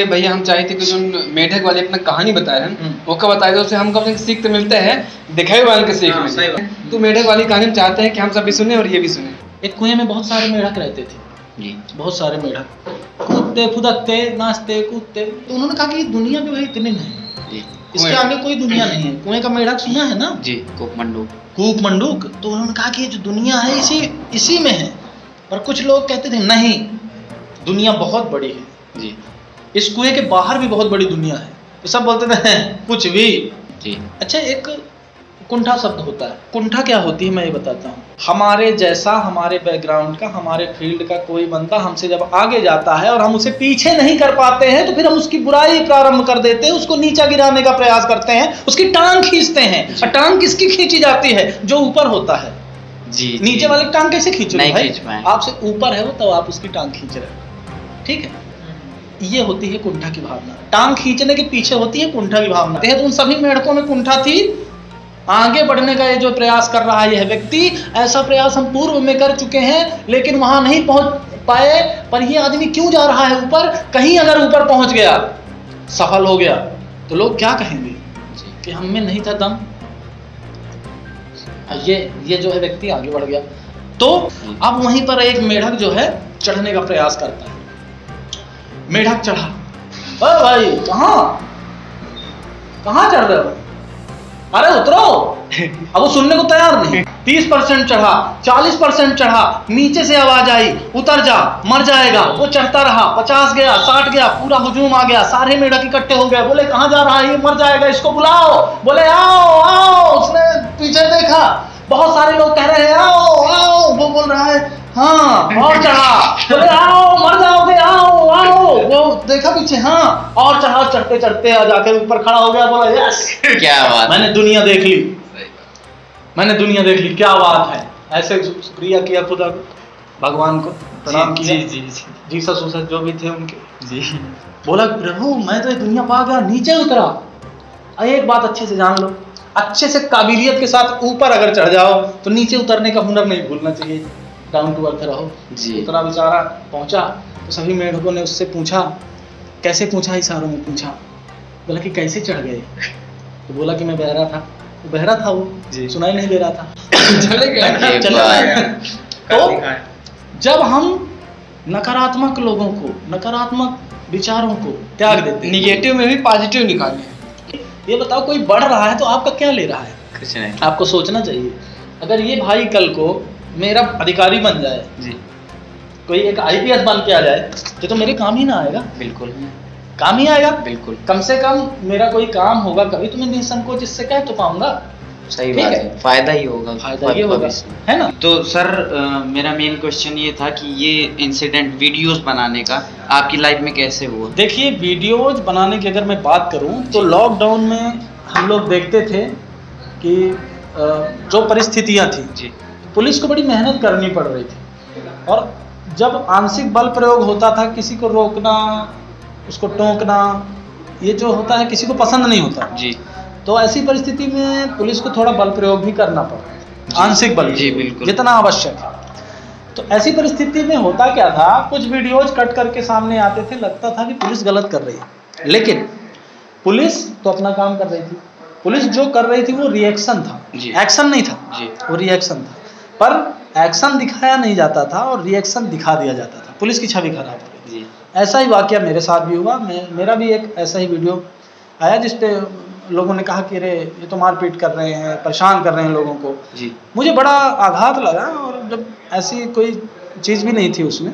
भैया हम चाहते कि जो मेढक वाले अपना कहानी बताए हैं वो कब बताए तो उससे हमको अपने सीख तो मिलते हैं, दिखाई वाले के सीख मिलते हैं। तो मेढक वाली कहानी हम चाहते हैं कि हम सब भी सुने और ये भी सुने। एक कुएं में बहुत सारे मेढक रहते थे जी, बहुत सारे मेढक कूदते फुदकते नाचते कूदते। तो उन्होंने कहा कि दुनिया जो है इतनी नहीं जी, इसके आगे कोई दुनिया नहीं है। कुएं का मेढक सुना है ना जी, कूपमंडूक। कूपमंडूक। तो उन्होंने कहा कि ये जो दुनिया है इसी में है। और कुछ लोग कहते थे नहीं, दुनिया बहुत बड़ी है जी, इस कुएं के बाहर भी बहुत बड़ी दुनिया है। तो सब बोलते थे कुछ भी जी। अच्छा, एक कुंठा शब्द होता है। कुंठा क्या होती है मैं ये बताता हूँ। हमारे जैसा, हमारे बैकग्राउंड का, हमारे फील्ड का कोई बंदा हमसे जब आगे जाता है और हम उसे पीछे नहीं कर पाते हैं तो फिर हम उसकी बुराई प्रारंभ कर देते हैं, उसको नीचा गिराने का प्रयास करते हैं, उसकी टांग खींचते हैं। और टांग किसकी खींची जाती है? जो ऊपर होता है जी। नीचे वाली टांग कैसे खींचोगे भाई? आपसे ऊपर है वो, तो आप उसकी टांग खींच रहे हो, ठीक है। ये होती है कुंठा की भावना। टांग खींचने के पीछे होती है कुंठा की भावना। तो उन सभी मेढकों में कुंठा थी। आगे बढ़ने का ये जो प्रयास कर रहा है यह व्यक्ति, ऐसा प्रयास हम पूर्व में कर चुके हैं लेकिन वहां नहीं पहुंच पाए। पर ये आदमी क्यों जा रहा है ऊपर? कहीं अगर ऊपर पहुंच गया, सफल हो गया, तो लोग क्या कहेंगे कि हम में नहीं था दम। ये जो है व्यक्ति आगे बढ़ गया। तो अब वहीं पर एक मेढक जो है चढ़ने का प्रयास करता है। मेढक चढ़ा। अरे भाई कहाँ चढ़ रहे हो? अरे उतरो। अब वो सुनने को तैयार नहीं। 30% चढ़ा, 40% चढ़ा, नीचे से आवाज आई उतर जा, मर जाएगा। वो चढ़ता रहा, 50 गया, 60 गया, पूरा हुजूम आ गया। सारे मेढक इकट्ठे हो गए। बोले कहाँ जा रहा है ये? मर जाएगा, इसको बुलाओ। बोले आओ आओ। उसने पीछे देखा, बहुत सारे लोग कह रहे हैं आओ आओ। वो बोल रहा है हाँ, और चढ़ा। बोले आओ, मर जाओगे, आओ आओ। वो देखा पीछे, हाँ, और चढ़ा। चढ़ते चढ़ते जाकर ऊपर खड़ा हो गया। बोला यस, क्या बात, मैंने दुनिया देख ली, मैंने दुनिया देख ली, क्या बात है। ऐसे शुक्रिया किया खुदा को, भगवान को प्रणाम किया। जी जीसस उसस जो भी थे उनके जी। बोला प्रभु मैं तो ये दुनिया पा गया, नीचे उतरा। एक बात अच्छे से जान लो, अच्छे से काबिलियत के साथ ऊपर अगर चढ़ जाओ तो नीचे उतरने का हुनर नहीं भूलना चाहिए। डाउन टू अर्थ रहो जी। उतरा, बेचारा पहुंचा। तो सभी मेढकों ने उससे पूछा, कैसे पूछा? इशारों में पूछा। बोला कि कैसे चढ़ गए? तो बोला कि मैं बहरा था। तो बहरा था वो जी, सुनाई नहीं दे रहा था। चले गए। तो जब हम नकारात्मक लोगों को, नकारात्मक विचारों को त्याग देते, निगेटिव में भी पॉजिटिव निकालने। ये बताओ, कोई बढ़ रहा है तो आपका क्या ले रहा है? कुछ नहीं। आपको सोचना चाहिए, अगर ये भाई कल को मेरा अधिकारी बन जाए जी, कोई एक IPS बन के आ जाए तो मेरे काम ही ना आएगा। बिल्कुल काम ही आएगा। बिल्कुल, कम से कम मेरा कोई काम होगा, कभी तो मैं निसंकोच इससे कह तो पाऊंगा। सही बात है, फायदा ही होगा, फायदा ही होगा, है ना। तो सर मेरा मेन क्वेश्चन ये था कि ये इंसिडेंट वीडियोस बनाने का आपकी लाइफ में कैसे हुआ? देखिए, वीडियोज बनाने की अगर मैं बात करूं तो लॉकडाउन में हम लोग देखते थे कि जो परिस्थितियां थी जी, पुलिस को बड़ी मेहनत करनी पड़ रही थी। और जब आंशिक बल प्रयोग होता था, किसी को रोकना, उसको टोकना, ये जो होता है किसी को पसंद नहीं होता जी। तो ऐसी परिस्थिति में पुलिस को थोड़ा बल प्रयोग भी करना पड़ा, आंशिक बल जी, बिल्कुल, जितना आवश्यक है। तो ऐसी परिस्थिति में होता क्या था, कुछ वीडियोज कट करके सामने आते थे, लगता था कि पुलिस गलत कर रही है, लेकिन पुलिस तो अपना काम कर रही थी। पुलिस जो कर रही थी वो रिएक्शन था, एक्शन नहीं था जी, वो रिएक्शन था। पर एक्शन दिखाया नहीं जाता था और रिएक्शन दिखा दिया जाता था, पुलिस की छवि खराब हो गई। ऐसा ही वाकया मेरे साथ भी हुआ। मेरा भी एक ऐसा ही वीडियो आया जिसपे लोगों ने कहा कि अरे ये तो मारपीट कर रहे हैं, परेशान कर रहे हैं लोगों को जी। मुझे बड़ा आघात लगा, और जब ऐसी कोई चीज़ भी नहीं थी उसमें,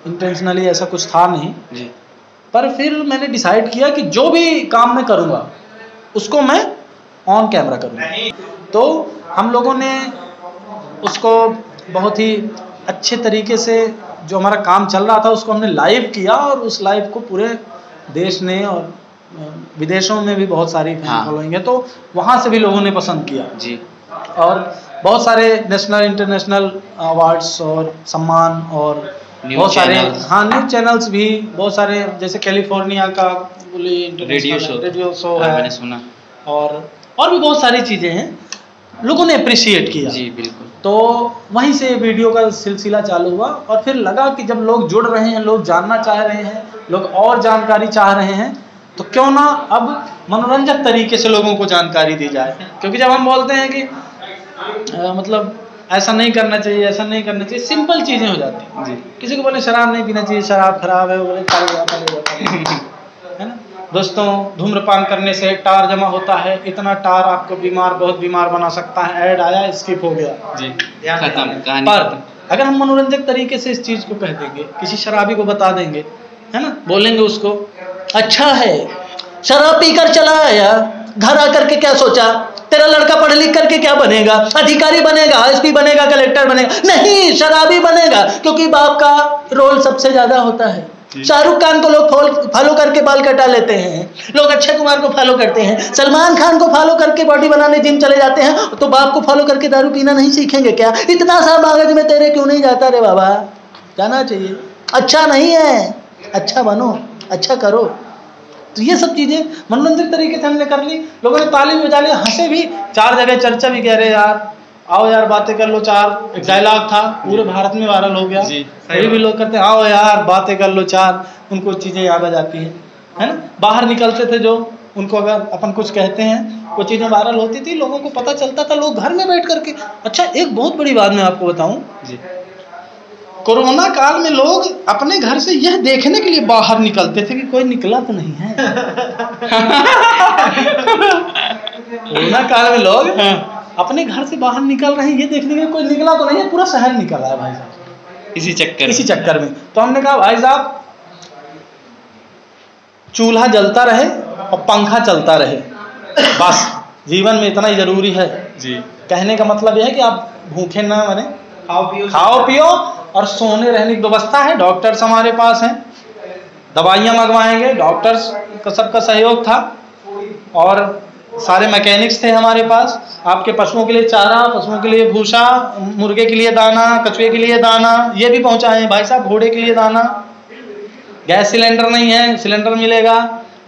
इंटेंशनली ऐसा कुछ था नहीं जी। पर फिर मैंने डिसाइड किया कि जो भी काम मैं करूँगा उसको मैं ऑन कैमरा करूँगा। तो हम लोगों ने उसको बहुत ही अच्छे तरीके से, जो हमारा काम चल रहा था उसको हमने लाइव किया, और उस लाइव को पूरे देश ने और विदेशों में भी बहुत सारी फैन फॉलोइंग है, तो वहाँ से भी लोगों ने पसंद किया जी। और बहुत सारे नेशनल इंटरनेशनल अवार्ड्स और सम्मान, और बहुत सारे न्यूज़ चैनल्स भी, बहुत सारे, जैसे कैलिफोर्निया का रेडियो शो है, मैंने सुना, और भी बहुत सारी चीज़ें हैं। लोगों ने अप्रिशिएट किया। जी बिल्कुल। तो वहीं से वीडियो का सिलसिला चालू हुआ और फिर लगा कि जब लोग जुड़ रहे हैं, लोग जानना चाह रहे हैं, लोग और जानकारी चाह रहे हैं, तो क्यों ना अब मनोरंजक तरीके से लोगों को जानकारी दी जाए। क्योंकि जब हम बोलते हैं कि मतलब ऐसा नहीं करना चाहिए, ऐसा नहीं करना चाहिए, सिंपल चीज़ें हो जाती हैं। जी। किसी को बोले शराब नहीं पीना चाहिए, शराब खराब है, वो बोले है ना। दोस्तों, धूम्रपान करने से टार जमा होता है, इतना टार आपको बहुत बीमार बना सकता है, ऐड आया, स्किप हो गया, जी खत्म कहानी। पर अगर हम मनोरंजक तरीके से इस चीज़ को कह देंगे, किसी शराबी को बता देंगे, है ना, बोलेंगे उसको अच्छा है शराब पीकर चला आया, घर आकर के क्या सोचा, तेरा लड़का पढ़ लिख करके क्या बनेगा, अधिकारी बनेगा, एसपी बनेगा, कलेक्टर बनेगा, नहीं शराबी बनेगा, क्योंकि बाप का रोल सबसे ज्यादा होता है। शाहरुख खान को लोग फॉलो करके बाल कटा लेते हैं, लोग अक्षय कुमार को फॉलो करते हैं, सलमान खान को फॉलो करके बॉडी बनाने जिम चले जाते हैं, तो बाप को फॉलो करके दारू पीना नहीं सीखेंगे क्या? इतना सा मगज में तेरे क्यों नहीं जाता रे बाबा? जाना चाहिए। अच्छा नहीं है, अच्छा बनो, अच्छा करो। तो ये सब चीजें मनोरंजक तरीके से हमने कर ली, लोगों ने ताली बजा ली, हंसे भी, 4 जगह चर्चा भी कह रहे यार आओ यार बातें कर लो, 4 एक डायलॉग था पूरे भारत में वायरल हो गया, अभी भी लोग कहते हैं आओ यार बातें कर लो 4, उनको चीजें याद आ जाती हैं, है ना। बाहर निकलते थे जो, उनको अगर अपन कुछ कहते हैं, वो चीजें वायरल होती थी, लोगों को पता चलता था, लोग घर में बैठ करके। अच्छा, एक बहुत बड़ी बात मैं आपको बताऊं, कोरोना काल में लोग अपने घर से यह देखने के लिए बाहर निकलते थे कि कोई निकला तो नहीं है। कोरोना काल में लोग अपने घर से बाहर निकल रहे हैं ये देखने के लिए कोई निकला तो नहीं है, पूरा शहर निकल रहा है भाई साहब इसी चक्कर में। तो हमने कहा भाई साहब चूल्हा जलता रहे और पंखा चलता रहे, बस जीवन में इतना ही जरूरी है जी। कहने का मतलब यह है कि आप भूखे ना मरे, खाओ पियो और सोने रहने की व्यवस्था है, डॉक्टर्स हमारे पास हैं, दवाइयाँ मंगवाएंगे, डॉक्टर्स का सबका सहयोग था और सारे मैकेनिक्स थे हमारे पास। आपके पशुओं के लिए चारा, पशुओं के लिए भूसा, मुर्गे के लिए दाना, कछुए के लिए दाना, ये भी पहुंचाए भाई साहब, घोड़े के लिए दाना। गैस सिलेंडर नहीं है, सिलेंडर मिलेगा,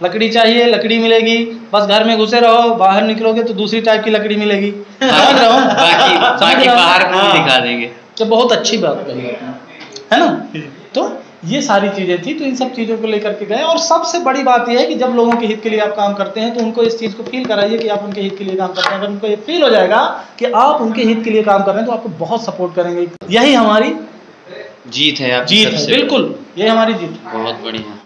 लकड़ी चाहिए, लकड़ी मिलेगी, बस घर में घुसे रहो, बाहर निकलोगे तो दूसरी टाइप की लकड़ी मिलेगी। बाकी बाहर को दिखा देंगे। तो बहुत अच्छी बात कही है ना। तो ये सारी चीजें थी, तो इन सब चीजों को लेकर के गए। और सबसे बड़ी बात यह है कि जब लोगों के हित के लिए आप काम करते हैं तो उनको इस चीज को फील कराइए कि आप उनके हित के लिए काम करते हैं। अगर उनको ये फील हो जाएगा कि आप उनके हित के लिए काम कर रहे हैं तो आपको बहुत सपोर्ट करेंगे। यही हमारी जीत है। जीत है, बिल्कुल ये हमारी जीत है। बहुत बढ़िया।